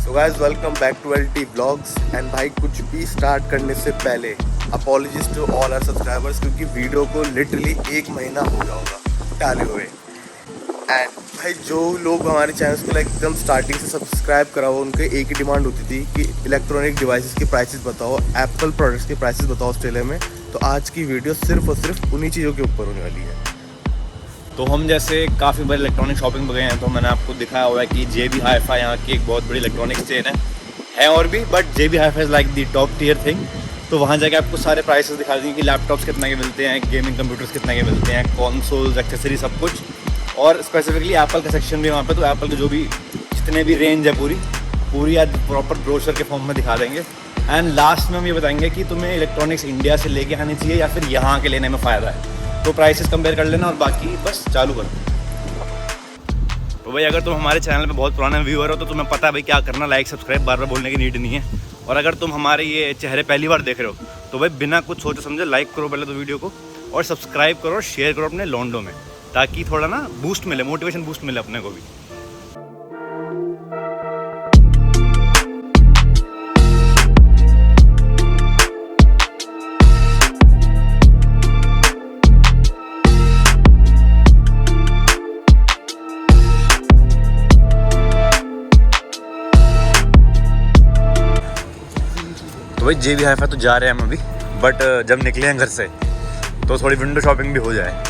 तो guys welcome back to LT vlogs. And भाई कुछ भी स्टार्ट करने से पहले apologies to all our subscribers, क्योंकि वीडियो को लिटरली 1 महीना हो गया होगा डाले हुए। एंड भाई जो लोग हमारे चैनल को एकदम स्टार्टिंग से सब्सक्राइब करा हुआ, उनके एक ही डिमांड होती थी कि इलेक्ट्रॉनिक डिवाइसेस के प्राइसेस बताओ, एप्पल प्रोडक्ट्स के प्राइसेस बताओ ऑस्ट्रेलिया में। तो आज की वीडियो सिर्फ और सिर्फ उन्हीं चीज़ों के ऊपर होने वाली है। तो हम जैसे काफ़ी बड़े इलेक्ट्रॉनिक शॉपिंग पर गए हैं, तो मैंने आपको दिखाया हुआ है कि JB Hi-Fi यहाँ की एक बहुत बड़ी इलेक्ट्रॉनिक चेन है और भी, but JB Hi-Fi is like the top tier thing. तो वहाँ जाके आपको सारे प्राइसेस दिखा देंगे कि लैपटॉप्स कितने के मिलते हैं, गेमिंग कंप्यूटर्स कितने के मिलते हैं, कॉन्सोल्स, एक्सेसरी, सब कुछ। और स्पेसिफिकली एप्पल का सेक्शन भी वहाँ पे, तो एप्पल के जो भी जितने भी रेंज है पूरी आज प्रॉपर ब्रोशर के फॉर्म में दिखा देंगे। एंड लास्ट में हम ये बताएंगे कि तुम्हें इलेक्ट्रॉनिक्स इंडिया से लेके आनी चाहिए या फिर यहाँ के लेने में फ़ायदा है। तो प्राइसेस कंपेयर कर लेना और बाकी बस चालू करो। तो भाई अगर तुम हमारे चैनल पे बहुत पुराने व्यूअर हो तो तुम्हें पता है भाई क्या करना, लाइक सब्सक्राइब बार बार बोलने की नीड नहीं है। और अगर तुम हमारे ये चेहरे पहली बार देख रहे हो तो भाई बिना कुछ सोचे समझे लाइक करो पहले तो वीडियो को, और सब्सक्राइब करो और शेयर करो अपने लॉन्डो में, ताकि थोड़ा ना बूस्ट मिले, मोटिवेशन बूस्ट मिले अपने को भी। तो भाई JB Hi-Fi तो जा रहे हैं हम अभी, बट जब निकले हैं घर से तो थोड़ी विंडो शॉपिंग भी हो जाए।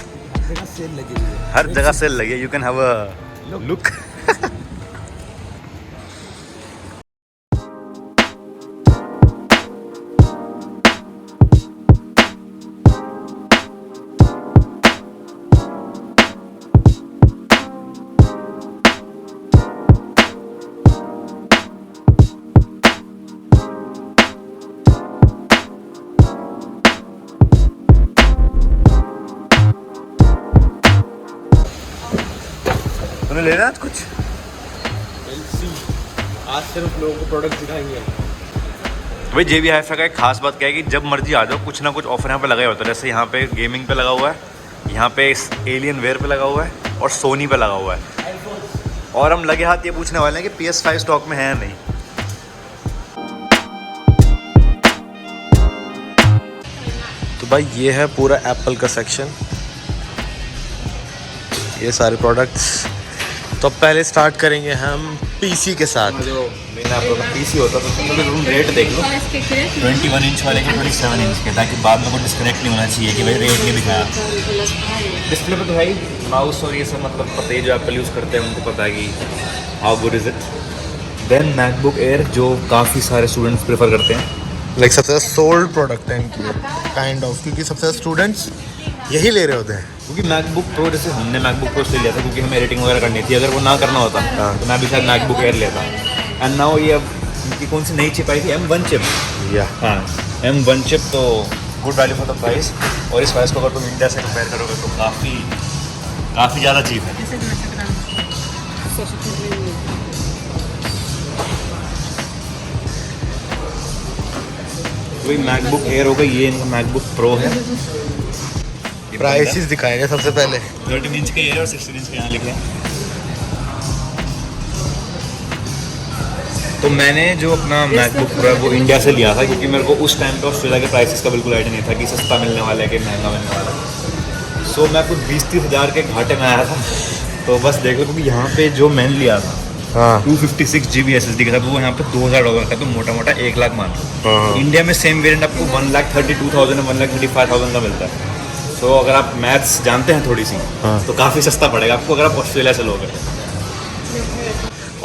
सेल लगी हुई है, हर जगह सेल लगी है, you can have a look. तूने लेना आज कुछ? आज सिर्फ लोगों को प्रोडक्ट दिखाएंगे। भाई JB Hi-Fi का एक खास बात क्या है कि जब मर्जी आ जाओ कुछ ना कुछ ऑफर यहाँ पे लगा होता है। जैसे यहाँ पे गेमिंग पे लगा हुआ है, यहाँ पे एलियन वेयर पे लगा हुआ है और सोनी पे लगा हुआ है। और हम लगे हाथ ये पूछने वाले हैं कि PS5 स्टॉक में है या नहीं। तो भाई ये है पूरा एप्पल का सेक्शन, ये सारे प्रोडक्ट्स। तो पहले स्टार्ट करेंगे हम PC के साथ। जो मेन आपका PC होता है तो तुम रेट देख लो 21 इंच वाले के 27 इंच के, ताकि बाद में कोई डिस्कनेक्ट नहीं होना चाहिए कि भाई रेट नहीं दिखाया। डिस्प्ले पे तो भाई माउस और ये सब मतलब पता ही, जो एप्पल यूज़ करते हैं उनको पता है कि how good is it. Then MacBook Air जो काफ़ी सारे स्टूडेंट्स प्रेफर करते हैं, लाइक सबसे ज़्यादा सोल्ड प्रोडक्ट है इनकी काइंड ऑफ, क्योंकि सबसे ज़्यादा स्टूडेंट्स यही ले रहे होते हैं। क्योंकि मैकबुक प्रो, जैसे हमने मैकबुक प्रो से लिया था क्योंकि हमें एडिटिंग वगैरह करनी थी, अगर वो ना करना होता तो मैं भी शायद मैकबुक एयर लेता। एंड नाउ ये अब इनकी कौन सी नई चिप आई थी, M1 चिप। हाँ, M1 चिप, तो good value for the price. और इस प्राइस को अगर तुम इंडिया से कंपेयर करोगे तो काफ़ी ज़्यादा चीप है। वही मैकबुक एयर हो गई, ये इनका मैकबुक प्रो है। प्राइसेस दिखाएंगे सबसे पहले। 13 इंच के एयर और 16 इंच के यहाँ लिखे हैं। तो मैंने जो अपना मैकबुक प्रो है वो इंडिया से लिया था, क्योंकि मेरे को उस टाइम पे ऑस्ट्रेलिया के प्राइसेस का बिल्कुल आइडिया नहीं था कि सस्ता मिलने वाला है कि महंगा मिलने वाला है। सो मैं कुछ 20-30 हज़ार के घाटे में आया था। तो बस देख लो, क्योंकि यहाँ पे जो मैंने लिया था 256 GB SSD के साथ, वो यहाँ पे $2,000 का, तो मोटा मोटा 1 लाख मान लो। इंडिया में सेम वेरिएंट आपको 1,32,000 1,35,000 का मिलता है। तो अगर आप मैथ्स जानते हैं थोड़ी सी, तो काफ़ी सस्ता पड़ेगा आपको अगर आप ऑस्ट्रेलिया से लोगे।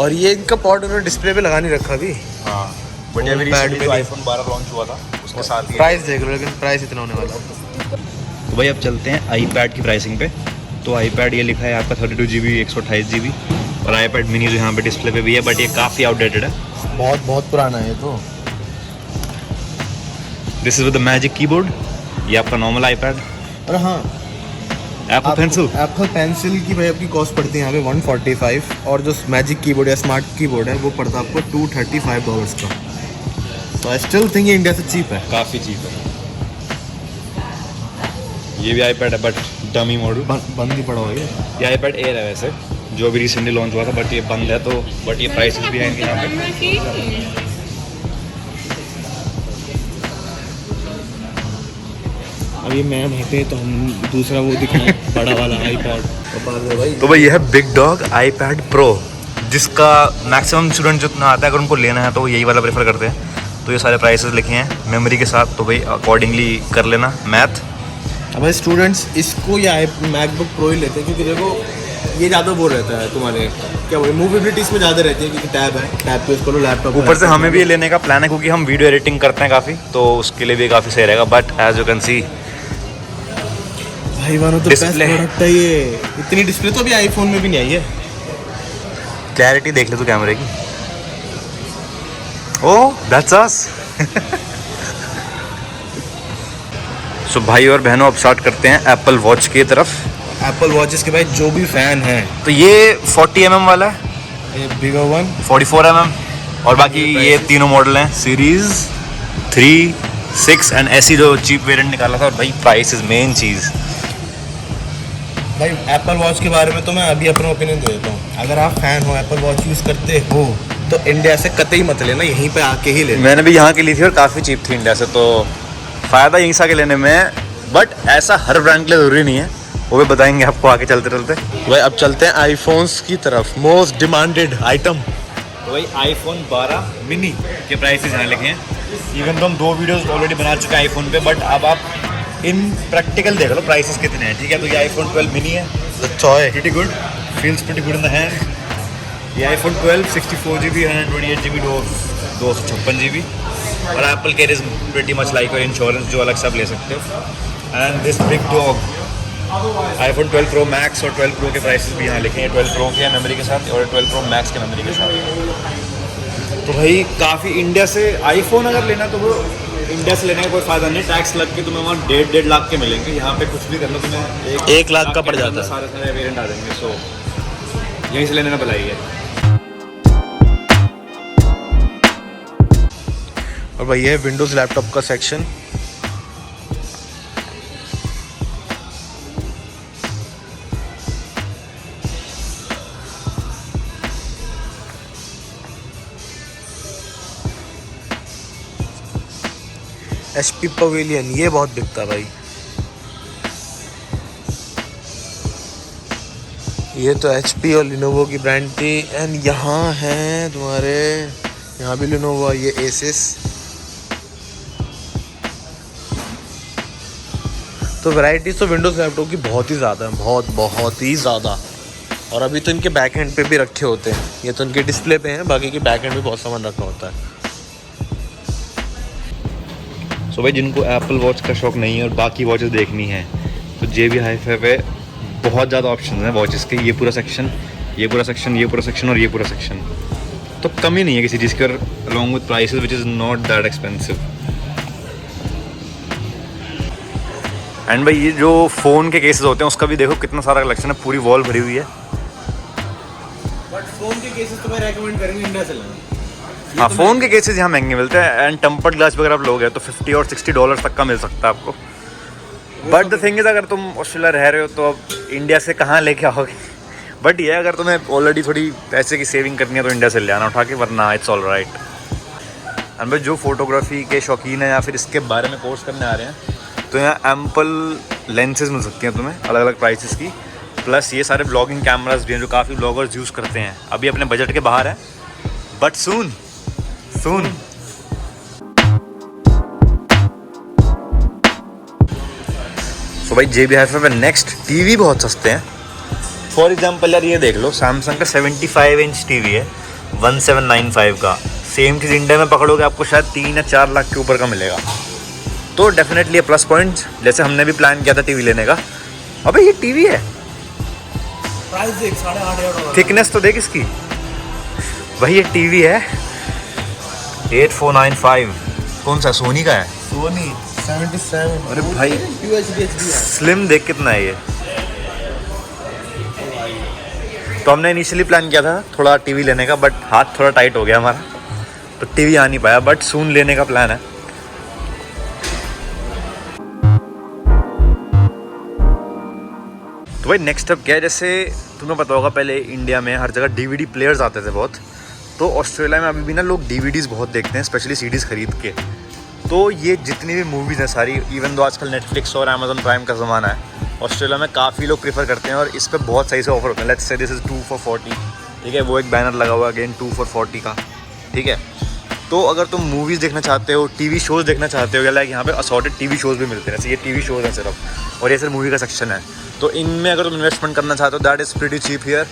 और ये इनका पॉड उन्होंने डिस्प्ले पे लगा नहीं रखा भी। हाँ, बट ये रिसेंटली iPhone 12 लॉन्च हुआ था, उसके साथ ही प्राइस देख लो, लेकिन प्राइस इतना होने वाला है। तो भाई अब चलते हैं iPad की प्राइसिंग पे। तो iPad ये लिखा है आपका 32 GB 128 GB, और iPad mini जो यहाँ पे डिस्प्ले पे भी है, बट ये काफ़ी आउटडेटेड है, बहुत पुराना है ये तो। This is with the magic keyboard. ये आपका नॉर्मल iPad। और हाँ, एप्पल पेंसिल की भाई आपकी कॉस्ट पड़ती है यहाँ पे 145, और जो मैजिक कीबोर्ड या स्मार्ट कीबोर्ड है वो पड़ता है आपको $235 का। तो आई स्टिल थिंक ये इंडिया से चीप है, काफ़ी चीप है। ये भी iPad है बट डमी मॉडल, बंद ही पड़ा हुआ है ये iPad Air है वैसे। जो अभी रिसेंटली लॉन्च हुआ था, बट ये बंद है, तो बट ये प्राइसेस भी हैं इनके यहाँ पे। अभी मैं वहाँ पे तो हम दूसरा वो दिखाएं बड़ा वाला आईपैड। तो भाई ये है बिग डॉग आईपैड प्रो, जिसका मैक्सिमम स्टूडेंट जितना आता है अगर उनको लेना है तो वो यही वाला प्रेफर करते हैं। तो ये सारे प्राइसेस लिखे हैं मेमोरी के साथ, तो भाई अकॉर्डिंगली कर लेना मैथ। अब स्टूडेंट्स इसको या मैकबुक प्रो ही लेते हैं, क्योंकि देखो ये ज़्यादा वो रहता है तुम्हारे क्या बोले मूवेबिलिटी इसमें ज़्यादा रहती है, क्योंकि टैब है, टैब पे उसको लैपटॉप। ऊपर से हमें भी ये लेने का प्लान है क्योंकि हम वीडियो एडिटिंग करते हैं काफ़ी, तो उसके लिए भी काफ़ी सही रहेगा। But as you can see भाई वानो तो बेस्ट डिस्प्ले प्रोडक्ट है ये। इतनी डिस्प्ले तो अभी आईफोन में भी नहीं आई है। क्लैरिटी देख ले तू कैमरे की। ओह दैट्स अस। सो भाई और बहनों अब स्टार्ट करते हैं एप्पल वॉच की तरफ। एप्पल वॉचेस के भाई जो भी फैन हैं, तो ये 40 mm वाला है, ये बिगर वन 44 mm, और बाकी ये तीनों मॉडल हैं, सीरीज 3, 6 एंड ऐसी जो चीप वेरिएंट निकाला था। और भाई प्राइस इज मेन चीज़। भाई एप्पल वॉच के बारे में तो मैं अभी अपना ओपिनियन दे देता हूँ। अगर आप फैन हो, एप्पल वॉच यूज़ करते हो, तो इंडिया से कतई मत लेना, यहीं पे आके ही लेना। मैंने भी यहाँ की ली थी और काफ़ी चीप थी इंडिया से, तो फ़ायदा यहीं से आके लेने में। बट ऐसा हर ब्रांड के लिए ज़रूरी नहीं है, वो भी बताएंगे आपको आगे चलते चलते। भाई अब चलते हैं आईफोन्स की तरफ, मोस्ट डिमांडेड आइटम। तो भाई आईफोन 12 मिनी के प्राइसेस यहाँ लिखे हैं। इवन तो हम 2 वीडियोस ऑलरेडी बना चुके हैं आईफोन पे, बट अब आप इन प्रैक्टिकल देख लो प्राइसेस कितने हैं, ठीक है। तो ये आईफोन 12 मिनी है, pretty good, feels pretty good in the hand. ये आईफोन 12 64 GB 128 GB 256 GB। और Apple care is pretty much like your insurance, जो अलग से आप ले सकते हो। And this big dog iPhone 12 pro max और 12 प्रो के प्राइसेस भी यहाँ लिखे हैं। 12 प्रो के मेमोरी के साथ और 12 प्रो मैक्स के मेमोरी के साथ। तो भाई काफ़ी इंडिया से आईफोन अगर लेना तो वो इंडिया से लेने का कोई फ़ायदा नहीं, टैक्स लग के तुम्हें वहाँ 1.5 लाख के मिलेंगे। यहाँ पे कुछ भी कर लो तुम्हें 1 लाख का पड़ जाता है। सारे वेरिएंट आ जाएंगे। सो यहीं से लेने में भलाई है। और भाई ये है विंडोज़ लैपटॉप का सेक्शन। HP पवेलियन ये बहुत बिकता भाई। ये तो HP और लिनोवो की ब्रांड थी। एंड यहाँ है तुम्हारे, यहाँ भी लिनोवो, ये एसिस। तो वैरायटीज तो विंडोज़ लैपटॉप की बहुत ही ज़्यादा है, बहुत ही ज़्यादा। और अभी तो इनके बैक एंड पे भी रखे होते हैं, ये तो इनके डिस्प्ले पे हैं, बाकी के बैक एंड पे बहुत सामान रखा होता है। सो भाई जिनको एप्पल वॉच का शौक नहीं है और बाकी वॉचेस देखनी है, तो JB Hi-Fi पे बहुत ज़्यादा ऑप्शन हैं वॉचेस के। ये पूरा सेक्शन, ये पूरा सेक्शन, ये पूरा सेक्शन और ये पूरा सेक्शन, तो कमी नहीं है किसी चीज़ की। और along with prices which is not that expensive. And भाई ये जो फ़ोन के केसेस होते हैं उसका भी देखो कितना सारा कलेक्शन है, पूरी वॉल भरी हुई है। बट फोन के केसेस तो मैं रेकमेंड करेंगे इंडिया से लेना। हाँ, फ़ोन के केसेस यहाँ महंगे मिलते हैं। एंड टेम्पर्ड ग्लास वगैरह आप लोगे तो $50 और $60 तक का मिल सकता है आपको। बट द थिंग इज़ अगर तुम ऑस्ट्रेलिया रह रहे हो तो अब इंडिया से कहाँ लेके आओगे। बट ये अगर तुम्हें ऑलरेडी थोड़ी पैसे की सेविंग करनी है तो इंडिया से ले आना उठा के, वरना इट्स ऑल राइट। एंड भाई जो फोटोग्राफी के शौकीन हैं या फिर इसके बारे में कोर्स करने आ रहे हैं, तो यहाँ एम्पल लेंसेज मिल सकती हैं तुम्हें अलग अलग प्राइसेस की। प्लस ये सारे ब्लॉगिंग कैमराज भी हैं जो काफ़ी ब्लॉगर्स यूज़ करते हैं। अभी अपने बजट के बाहर है, बट सून। सो भाई JB Hi-Fi पे नेक्स्ट टीवी बहुत सस्ते हैं। फॉर एग्जांपल यार ये देख लो, सैमसंग का 75 इंच टीवी है 1795 का। सेम चीज़ इंडिया में पकड़ोगे आपको शायद 3 या 4 लाख के ऊपर का मिलेगा। तो डेफिनेटली ये प्लस पॉइंट, जैसे हमने भी प्लान किया था टीवी लेने का। अबे ये टीवी है, प्राइस देख, $8,500। थिकनेस तो देख इसकी। भाई ये टीवी है 8495। कौन सा, सोनी का है? सोनी 77। अरे भाई UHD स्लिम देख कितना है ये। तो हमने इनिशियली प्लान किया था थोड़ा टीवी लेने का, बट हाथ थोड़ा टाइट हो गया हमारा, तो टीवी आ नहीं पाया। बट सून लेने का प्लान है। तो वही नेक्स्ट स्टेप क्या है, जैसे तुम्हें पता होगा पहले इंडिया में हर जगह डीवीडी प्लेयर्स आते थे बहुत, तो ऑस्ट्रेलिया में अभी भी ना लोग डीवीडीज़ बहुत देखते हैं, स्पेशली सीडीज़ खरीद के। तो ये जितनी भी मूवीज़ हैं सारी, इवन दो आजकल नेटफ्लिक्स और अमेजोन प्राइम का ज़माना है, ऑस्ट्रेलिया में काफ़ी लोग प्रीफर करते हैं और इस पर बहुत सही से ऑफर होते हैं। Let's say this is 2 for 40, ठीक है, वो एक बैनर लगा हुआ है अगेन 2 for 40 का, ठीक है। तो अगर तुम मूवीज़ देखना चाहते हो, टीवी शोज़ देखना चाहते हो, या लाइक यहाँ पे असॉर्टेड टीवी शोज़ भी मिलते हैं, जैसे ये टीवी शोज़ हैं सिर्फ, और ये सिर्फ मूवी का सेक्शन है। तो इनमें अगर तुम इन्वेस्टमेंट करना चाहते हो, that is pretty cheap here.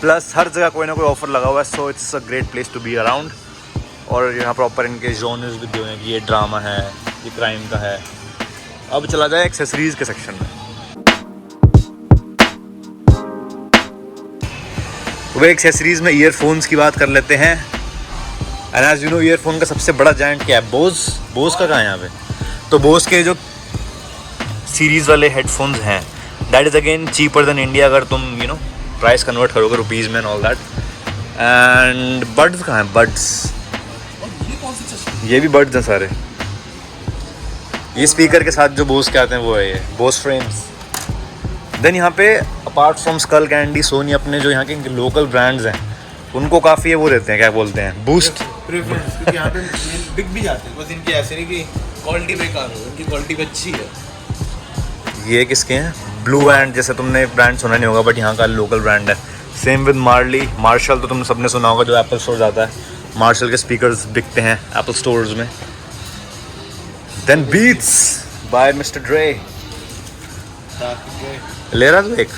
Plus हर जगह कोई ना कोई ऑफर लगा हुआ है, so it's a great place to be around. और यहाँ प्रॉपर इनके जॉनर्स भी दिए हैं कि ये ड्रामा है, ये क्राइम का है। अब चला जाए एक्सेसरीज़ के सेक्शन में। वो एक्सेसरीज़ में ईयरफोन्स की बात कर लेते हैं। And as you know earphone का सबसे बड़ा जायंट क्या है, बोस का कहाँ है यहाँ पे। तो बोस के जो सीरीज़ वाले हेडफोन्स हैं, that is again cheaper than India, अगर तुम यू नो प्राइस कन्वर्ट करोगे रुपीज़ में and all that. And buds कहाँ हैं, बड्स, ये भी बड्स हैं सारे। ये स्पीकर के साथ जो बोस के आते हैं वो है ये बोस फ्रेम्स। देन यहाँ पे apart from Skullcandy, Sony, अपने जो यहाँ के लोकल ब्रांड्स हैं उनको काफ़ी ये वो देते हैं, क्या बोलते हैं, बूस्ट प्रेफरेंस, क्योंकि यहाँ पे बिक भी जाते हैं, बस इनकी ऐसे नहीं कि क्वालिटी बेकार हो, इनकी क्वालिटी भी अच्छी है। ये किसके हैं, ब्लू एंड, जैसे तुमने ब्रांड सुना नहीं होगा बट यहाँ का लोकल ब्रांड है। सेम विद मार्शल, तो तुम सबने सुना होगा जो एप्पल स्टोर जाता है, मार्शल के स्पीकर्स बिकते हैं एप्पल स्टोर्स में। देन बीट्स बाय मिस्टर ड्रे, ले रहा था एक,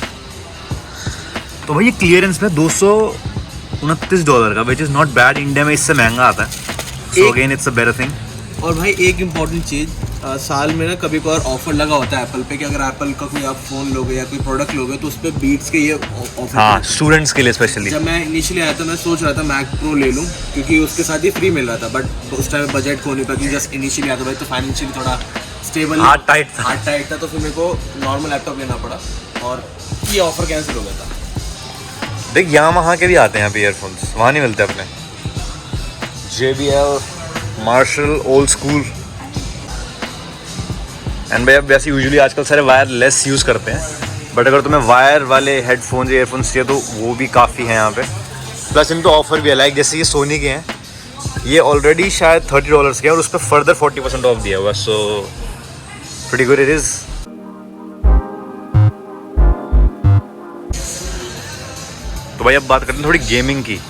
तो भाई ये क्लियरेंस में $229 का, which is not bad. India में इससे महंगा आता है, so again it's a better thing. और भाई एक इम्पॉर्टेंट चीज़, साल में ना कभी कोई ऑफर लगा होता है एप्पल पे, कि अगर एप्पल का कोई आप फ़ोन लोगे या कोई प्रोडक्ट लोगे तो उस पर बीट्स के ये ऑफर। हाँ, स्टूडेंट्स के लिए स्पेशली। जब मैं इनिशियली आया था मैं सोच रहा था मैक प्रो ले लूँ, क्योंकि उसके साथ ही फ्री मिल रहा था, बट उस टाइम बजट को नहीं पता, कि जस्ट इनिशियली आया था भाई, तो फाइनेंशियली थोड़ा स्टेबल, हार्ड टाइट था, तो फिर मेरे को नॉर्मल लैपटॉप लेना पड़ा और ये ऑफर कैंसिल हो गया था। देख यहाँ वहाँ के भी आते हैं यहाँ पे ईयरफोन्स, वहाँ नहीं मिलते अपने। JBL, Marshall, old school. And भाई अब वैसे यूजुअली आजकल सारे वायरलेस यूज़ करते हैं, बट अगर तुम्हें वायर वाले हेडफोन्स ईयरफोन्स चाहिए तो वो भी काफ़ी हैं यहाँ पे। प्लस इन पे ऑफर भी है, लाइक जैसे ये सोनी के हैं, ये ऑलरेडी शायद $30 के हैं और उस पर फर्दर 40% ऑफ दिया हुआ, so pretty good it is. तो भाई अब बात करते हैं थोड़ी गेमिंग की।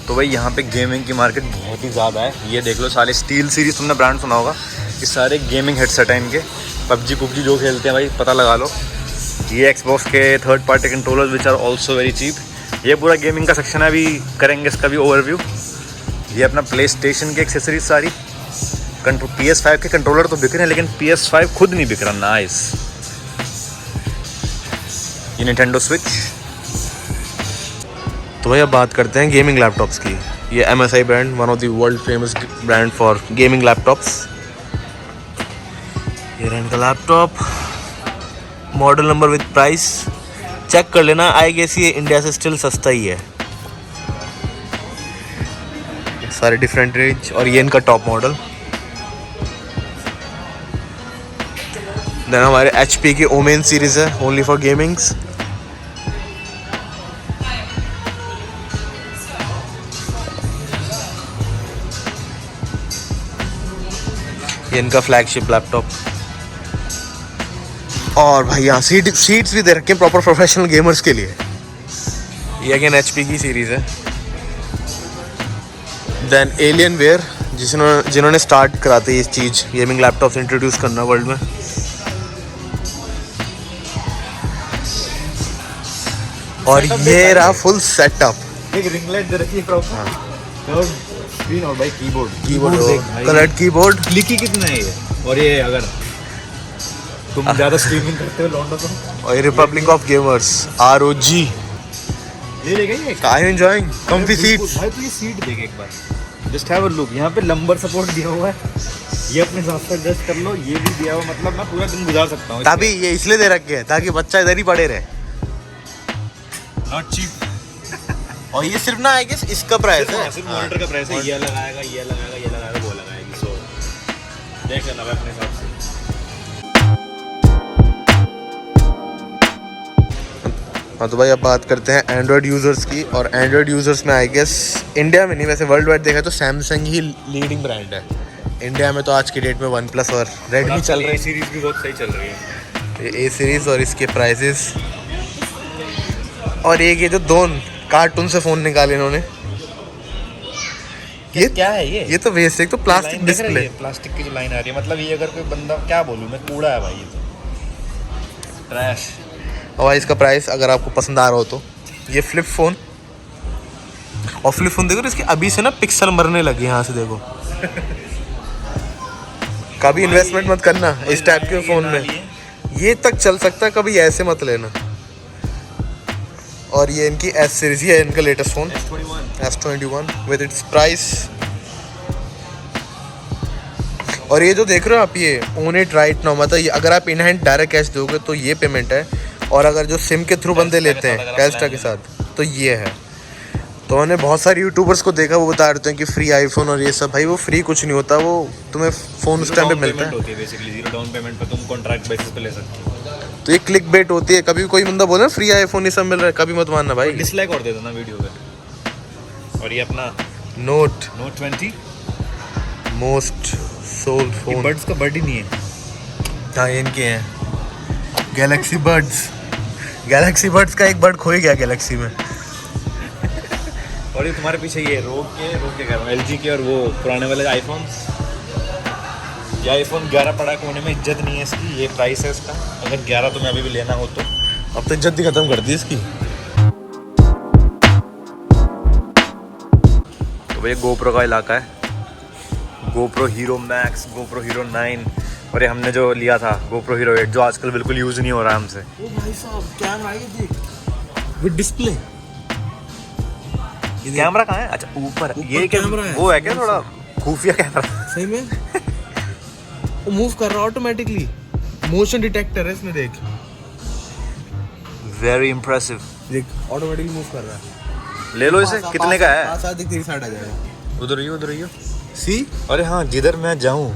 तो भाई यहाँ पे गेमिंग की मार्केट बहुत ही ज़्यादा है। ये देख लो सारे स्टील सीरीज़, तुमने ब्रांड सुना होगा, ये सारे गेमिंग हेडसेट हैं इनके। पबजी जो खेलते हैं भाई पता लगा लो। ये एक्सबॉक्स के third party controllers which are also very cheap. ये पूरा गेमिंग का सेक्शन है, अभी करेंगे इसका भी ओवरव्यू। ये अपना प्ले स्टेशन की एक्सेसरीज सारी, PS5 के कंट्रोलर तो बिक रहे हैं लेकिन PS5 खुद नहीं बिक रहा। नाइस। ये निंटेंडो स्विच। तो भाई अब बात करते हैं गेमिंग लैपटॉप्स की। ये MSI brand, one of the world famous brand for gaming laptops. ये रहा इनका laptop, model number with price check कर लेना। आई गेस ये इंडिया से स्टिल सस्ता ही है। सारे डिफरेंट रेंज, और ये इनका टॉप मॉडल। देन हमारे HP की ओमेन सीरीज है, ओनली फॉर गेमिंग्स। ये इनका फ्लैगशिप लैपटॉप। और भाई यहाँ सीट्स भी दे रखे हैं प्रॉपर प्रोफेशनल गेमर्स के लिए। ये अगेन HP की सीरीज है। देन एलियनवेयर, जिन्होंने स्टार्ट कराते इस चीज़ गेमिंग लैपटॉप्स इंट्रोड्यूस करना वर्ल्ड में। और ये रहा फुल सेटअप। एक रिंग लाइट दे रखी है प्रॉपर, कर्व स्क्रीन और भाई कीबोर्ड कलर्ड कीबोर्ड। लिखी कितना है ये। और ये अगर तुम ज़्यादा स्ट्रीमिंग करते हो लौंडो तो। और ये रिपब्लिक ऑफ गेमर्स ROG। ले लेगा ये। I am enjoying comfy seats. भाई तो ये सीट देख एक बार, जस्ट हैव अ लुक। यहाँ पे लंबर सपोर्ट दिया हुआ है, ये अपने हिसाब से एडजस्ट कर लो। ये भी दिया हुआ, मतलब मैं पूरा दिन गुजार सकता हूँ। तभी ये इसलिए दे रखे है ताकि बच्चा इधर ही पड़े रहे। Not cheap. और ये सिर्फ ना आई गेस इसका प्राइस है, सिर्फ मॉनिटर का प्राइस है। ये लगाएगा, ये लगाएगा, ये लगाएगा, वो लगाएगी। सो देख लेना भाई अपने हिसाब से। हाँ तो भाई अब बात करते हैं एंड्रॉयड यूज़र्स की। और एंड्रॉयड यूज़र्स में आई गेस इंडिया में नहीं, वैसे वर्ल्ड वाइड देखा तो सैमसंग ही लीडिंग ब्रांड है। इंडिया में तो आज की डेट में वन प्लस और रेडमी चल रही है। सीरीज भी बहुत सही चल रही है, ए सीरीज़ और इसके प्राइसेस। और एक ये जो दोन कार्टून से फ़ोन निकाले इन्होंने, ये क्या है ये तो वेस्ट है। एक तो प्लास्टिक डिस्प्ले, प्लास्टिक की जो लाइन आ रही है, मतलब ये अगर कोई बंदा, क्या बोलूँ मैं, कूड़ा है भाई, ये तो ट्रैश। और भाई इसका प्राइस अगर आपको पसंद आ रहा हो तो ये फ्लिप फ़ोन। और फ्लिप फ़ोन देखो इसके अभी से ना पिक्सल मरने लगे यहाँ से देखो। कभी इन्वेस्टमेंट मत करना इस टाइप के फ़ोन में, ये तक चल सकता है, कभी ऐसे मत लेना। और ये इनकी एस सीरीज है, इनका latest phone S21 with its price. और ये जो देख रहे हो आप, ये ओन इट राइट नाउ, मतलब ये अगर आप इन हैंड डायरेक्ट कैश दोगे तो ये पेमेंट है, और अगर जो सिम के थ्रू बंदे लेते हैं कैस्टा के साथ तो ये है। तो मैंने बहुत सारे यूट्यूबर्स को देखा, वो बता रहे हैं कि फ्री आईफोन और ये सब। भाई वो फ्री कुछ नहीं होता, वो तुम्हें फ़ोन उस टाइम पे मिलता है। बेसिकली जीरो डाउन पेमेंट पे तुम कॉन्ट्रैक्ट बेसिस पे ले सकते हो। तो ये क्लिक बेट होती है। कभी कोई बंदा बोले ना फ्री आईफोन ये सब मिल रहा है, कभी मत मानना भाई। डिसलाइक और दे दो ना वीडियो पे। और ये अपना note 20 most sold phone, birds का बर्ड ही नहीं है। हाँ ये इनके हैं गैलेक्सी बर्ड्स। गैलेक्सी बर्ड्स का एक बर्ड खो ही गया गैलेक्सी में। और ये तुम्हारे पीछे ये रोक के कर रहा हूँ LG के, और वो पुराने वाले आईफोन्स। ये आईफोन 11 पड़ा कोने में, इज्जत नहीं है इसकी, ये प्राइस है इसका। अगर 11 तुम्हें अभी भी लेना हो तो अब तो इज्जत ही खत्म कर दी इसकी। तो भैया गोप्रो का इलाका है, GoPro hero max, GoPro hero 9, और ये हमने जो लिया था गोप्रो हीरो 8, जो आजकल बिल्कुल यूज़ नहीं हो रहा हमसे। ओ भाई साहब कैमरा है ये विद डिस्प्ले। कैमरा कहाँ है? अच्छा ऊपर, ये क्या वो है क्या थोड़ा खुफिया कैमरा? सही में वो मूव कर रहा है ऑटोमेटिकली, मोशन डिटेक्टर है इसमें, देख वेरी इंप्रेसिव। देख ऑटोमेटिकली मूव कर रहा है। ले लो इसे, कितने का है? पास आते तेरी साइड आ जाएगा। उधर ही सी अरे हाँ, जिधर मैं जाऊँ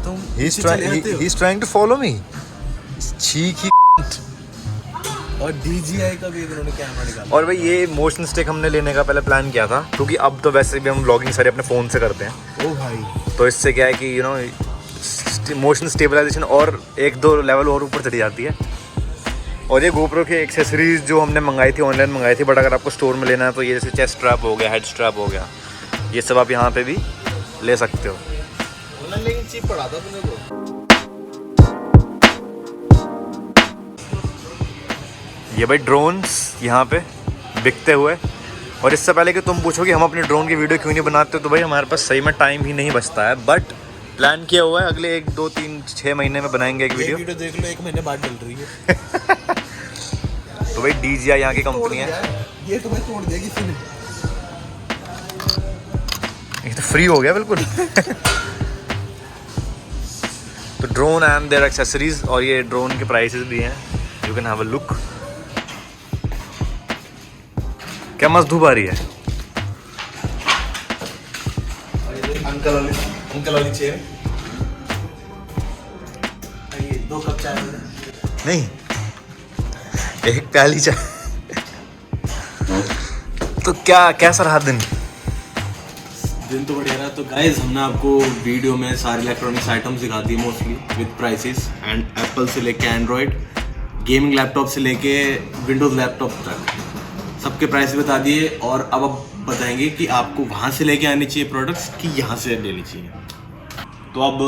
तुम he's trying to follow me, cheeky। और DJI का भी इन्होंने कैमरा निकाला। और भाई ये मोशन स्टिक हमने लेने का पहले प्लान किया था, क्योंकि अब तो वैसे भी हम व्लॉगिंग सारे अपने फ़ोन से करते हैं। ओ भाई तो इससे क्या है कि यू नो मोशन स्टेबलाइजेशन और 1-2 लेवल और ऊपर चली जाती है। और ये गोप्रो के एक्सेसरीज जो हमने मंगाई थी, ऑनलाइन मंगाई थी, बट अगर आपको स्टोर में लेना है तो ये जैसे चेस्ट स्ट्रैप हो गया, हेड स्ट्रैप हो गया, ये सब आप यहाँ पे भी ले सकते हो। लेकिन चीप पड़ा था तुम्हें को। ये भाई ड्रोन्स यहाँ पे बिकते हुए। और इससे पहले कि तुम पूछो कि हम अपने ड्रोन की वीडियो क्यों नहीं बनाते, तो भाई हमारे पास सही में टाइम ही नहीं बचता है, बट प्लान किया हुआ है अगले 1, 2, 3, 6 महीने में बनाएंगे एक वीडियो देख लो, 1 महीने बाद डल रही है। तो भाई DJI यहाँ की कंपनी है, ये तुम्हें तोड़ दिया किसी ने। ये तो फ्री हो गया बिल्कुल। तो ड्रोन एंड देयर एक्सेसरीज, और ये ड्रोन के प्राइसेस भी हैं, you can have a look. क्या मस्त धूप आ रही है। अंकल वाली चेयर। ये 2 कप चाय नहीं, एक प्याली चाय। तो कैसा रहा दिन तो बढ़िया रहा। तो गाइज हमने आपको वीडियो में सारे इलेक्ट्रॉनिक्स आइटम्स दिखा दिए, mostly with prices, and Apple से लेके एंड्रॉयड, गेमिंग लैपटॉप से लेके विंडोज़ लैपटॉप तक सबके प्राइस बता दिए। और अब बताएंगे कि आपको वहाँ से लेके आनी चाहिए प्रोडक्ट्स कि यहाँ से लेनी चाहिए। तो अब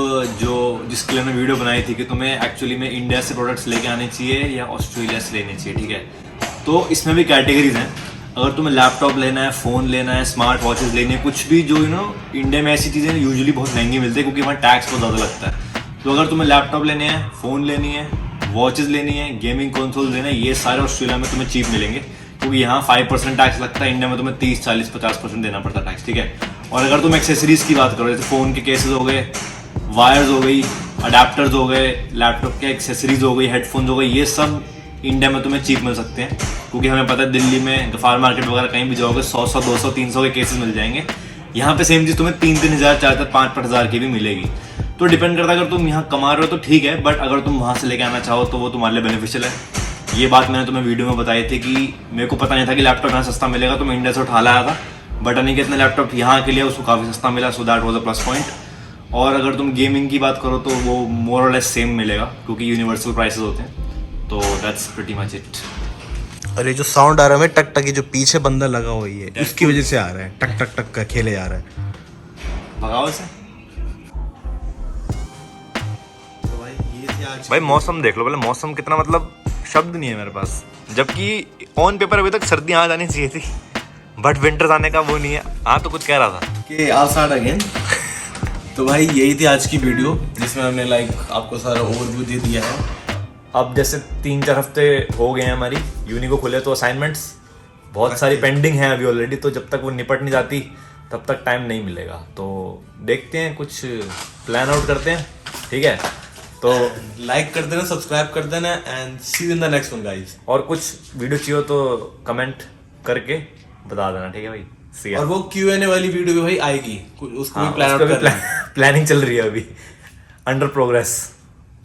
जिसके लिए मैंने वीडियो बनाई थी कि तुम्हें एक्चुअली में इंडिया से प्रोडक्ट्स लेके आने चाहिए या ऑस्ट्रेलिया से लेने चाहिए, ठीक है। तो इसमें भी कैटेगरीज हैं। अगर तुम्हें लैपटॉप लेना है, फ़ोन लेना है, स्मार्ट वॉचेस लेनी है, कुछ भी जो इंडिया में ऐसी चीज़ें यूजुअली बहुत महंगी मिलती है, क्योंकि वहाँ टैक्स बहुत ज़्यादा लगता है। तो अगर तुम्हें लैपटॉप लेने हैं, फ़ोन लेनी है, वॉचेस लेनी है, गेमिंग कंसोल लेना है, ये सारे ऑस्ट्रेलिया में तुम्हें चीप मिलेंगे, क्योंकि यहाँ 5% टैक्स लगता है, इंडिया में तुम्हें 30, 40, 50% देना पड़ता है टैक्स, ठीक है। और अगर तुम एक्सेसरीज़ की बात करो, जैसे फ़ोन के केसेस हो गए, वायर्स हो गई, अडेप्टर्स हो गए, लैपटॉप के एक्सेसरीज हो गई, हेडफोन्स हो गए, ये सब इंडिया में तुम्हें चीप मिल सकते हैं, क्योंकि हमें पता है दिल्ली में गफार मार्केट वगैरह कहीं भी जाओगे 100, 200, 300 के केसेस मिल जाएंगे। यहाँ पे सेम चीज़ तुम्हें 3 हज़ार, 4 हज़ार, 5 हज़ार की भी मिलेगी। तो डिपेंड करता है, अगर तुम यहाँ कमा रहे हो तो ठीक है, बट अगर तुम वहाँ से लेके आना चाहो तो वो तुम्हारे लिए बेनिफिशियल है। ये बात मैंने तुम्हें वीडियो में बताई थी कि मेरे को पता नहीं था कि लैपटॉप यहाँ सस्ता मिलेगा, तो मैं इंडिया से उठा लाया था। बट अनिकेत ने लैपटॉप यहाँ के लिए उसको काफ़ी सस्ता मिला, so that was a plus point. और अगर तुम गेमिंग की बात करो तो वो मोर और लेस सेम मिलेगा, क्योंकि यूनिवर्सल प्राइसेस होते हैं। तो दैट्स प्रीटी मच इट। और ये जो साउंड आ रहा है हमें टक टक, ये जो पीछे बंदा लगा हुआ है उसकी वजह से आ रहा है, टक टक टक का खेले जा रहा है। भगाओ इसे। तो भाई ये थी आज भाई मौसम देख लो पहले, मौसम कितना, मतलब शब्द नहीं है मेरे पास। जबकि ऑन पेपर अभी तक सर्दियाँ आ जानी चाहिए थी, बट विंटर्स आने का वो नहीं है। हाँ तो कुछ कह रहा था कि आल स्टार्ट अगेन। तो भाई यही थी आज की वीडियो, जिसमें हमने लाइक आपको सारा ओवरव्यू दे दिया है। अब जैसे 3-4 हफ्ते हो गए हैं हमारी यूनी को खुले, तो असाइनमेंट्स बहुत सारी पेंडिंग हैं अभी ऑलरेडी। तो जब तक वो निपट नहीं जाती तब तक टाइम नहीं मिलेगा। तो देखते हैं, कुछ प्लान आउट करते हैं, ठीक है। तो लाइक कर देना, सब्सक्राइब कर देना, and see you in the next one guys. और कुछ वीडियो चाहिए तो कमेंट करके बता देना, ठीक है भाई। See ya. और वो Q&A वाली वीडियो भी भाई आएगी, उसको भी हाँ, प्लान उसका आउट भी कर रहे हैं। प्लानिंग चल रही है अभी, अंडर प्रोग्रेस।